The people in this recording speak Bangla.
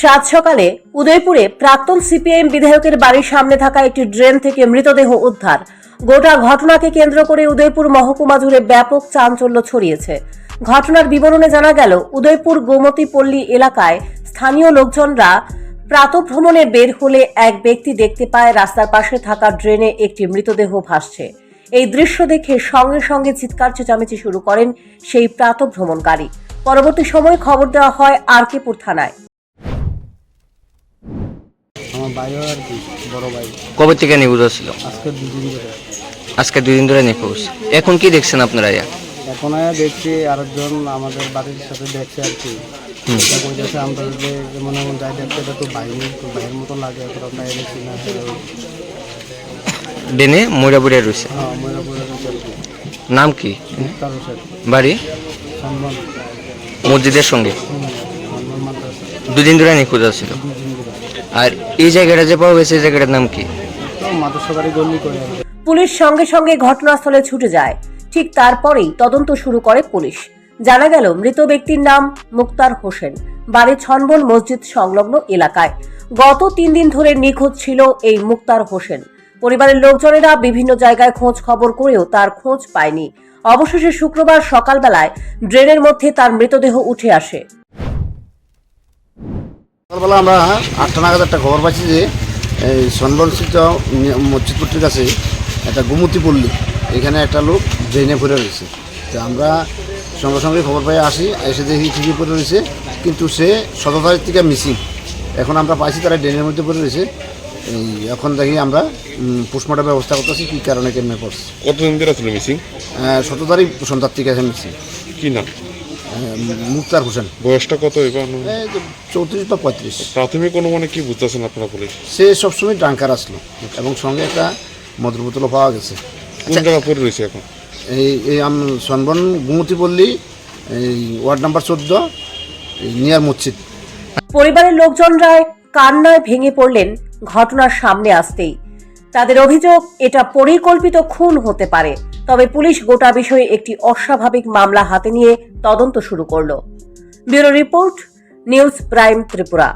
সাত সকালে উদয়পুরে প্রাক্তন সিপিআইএম বিধায়কের বাড়ির সামনে থাকা একটি ড্রেন থেকে মৃতদেহ উদ্ধার। গোটা ঘটনাকে কেন্দ্র করে উদয়পুর মহকুমা জুড়ে ব্যাপক চাঞ্চল্য ছড়িয়েছে। ঘটনার বিবরণে জানা গেল, উদয়পুর গোমতী পল্লী এলাকায় স্থানীয় লোকজনরা প্রাতঃভ্রমণে বের হলে এক ব্যক্তি দেখতে পায় রাস্তার পাশে থাকা ড্রেনে একটি মৃতদেহ ভাসছে। এই দৃশ্য দেখে সঙ্গে সঙ্গে চিৎকার চেঁচামেচি শুরু করেন সেই প্রাতঃভ্রমণকারী। পরবর্তী সময় খবর দেওয়া হয় আরকেপুর থানায়। আমার ভাইও আর কি বড় ভাই কবে থেকে নিখোঁজ ছিল? আজকে 2 দিন ধরে। আজকে 2 দিন ধরে নিখোঁজ। এখন কি দেখছেন আপনারা? এখন দেখছি আরেকজন আমাদের বাড়ির সাথে দেখছে আর কি। এটা কইতেছে আমরা যে মনে মনে যাই দেখতে এটা তো ভাইয়ের মতো লাগে, এতটা তাই দেখছি না। ডেনে ময়রাপুরে রয়েছে। হ্যাঁ, ময়রাপুরে রয়েছে আর কি। নাম কি? মুক্তার হোসেন। বাড়ি সম্মান মসজিদের সঙ্গে। সম্মান মাদ্রাসা। 2 দিন ধরে নিখোঁজ ছিল। 2 দিন ধরে। আর এই জায়গাটা যে পাওয়া গেছে, এই জায়গাটার নাম কি? তো মাদ্রাসা বাড়ি গল্লি করে আর কি। পুলিশ সঙ্গে সঙ্গে ঘটনাস্থলে ছুটে যায়। ঠিক তারপরেই তদন্ত শুরু করে পুলিশ। জানা গেল, মৃত ব্যক্তির নাম মুক্তার হোসেন, বাড়ি ছনবন মসজিদ সংলগ্ন এলাকায়। গত 3 দিন ধরে নিখোঁজ ছিল এই মুক্তার হোসেন। পরিবারের লোকজনেরা বিভিন্ন জায়গায় খোঁজ খবর করেও তার খোঁজ পায়নি। অবশেষে শুক্রবার সকালবেলায় ড্রেনের মধ্যে তার মৃতদেহ উঠে আসে। সকালবেলা আমরা 8টা নাগাদ একটা খবর পাচ্ছি যে এই সনবনস্থিত মসজিদপুরটির কাছে একটা গোমতী পল্লী, এখানে একটা লোক ড্রেনে পড়ে রয়েছে। তো আমরা সঙ্গে সঙ্গে খবর পাই আসি, এসে দেখি ঠিকই পড়ে রয়েছে, কিন্তু সে 17 তারিখ থেকে মিসিং। এখন আমরা পাইছি তারা ড্রেনের মধ্যে পড়ে রয়েছে। এখন দেখি আমরা পোস্টমর্টম ব্যবস্থা করতেছি, কী কারণে কেমনে পড়ছে। কতদিন ধরে ছিল মিসিং? 17 তারিখ সন্ধ্যার থেকে আছে মিসিং। কি নাম? মুক্তার হোসেন। বয়সটা কত এবার? 34 বা 35। প্রাথমিক অনুমানে কি বুঝতেছেন আপনারা পুলিশ? সে সবসময় ড্রাঙ্কার আসলো এবং সঙ্গে একটা মদের বোতলও পাওয়া গেছে। কোন জায়গা পড়ে রয়েছে এখন? এই সনবন গোমতী পল্লী, এই ওয়ার্ড নাম্বার 14, নিয়ার মসজিদ। পরিবারের লোকজনরা কান্নায় ভেঙে পড়লেন ঘটনার সামনে আসতেই। তাদের অভিযোগ, এটা পরিকল্পিত খুন হতে পারে। তবে পুলিশ গোটা বিষয়ে একটি অস্বাভাবিক মামলা হাতে নিয়ে তদন্ত শুরু করল। Bureau report, news prime Tripura.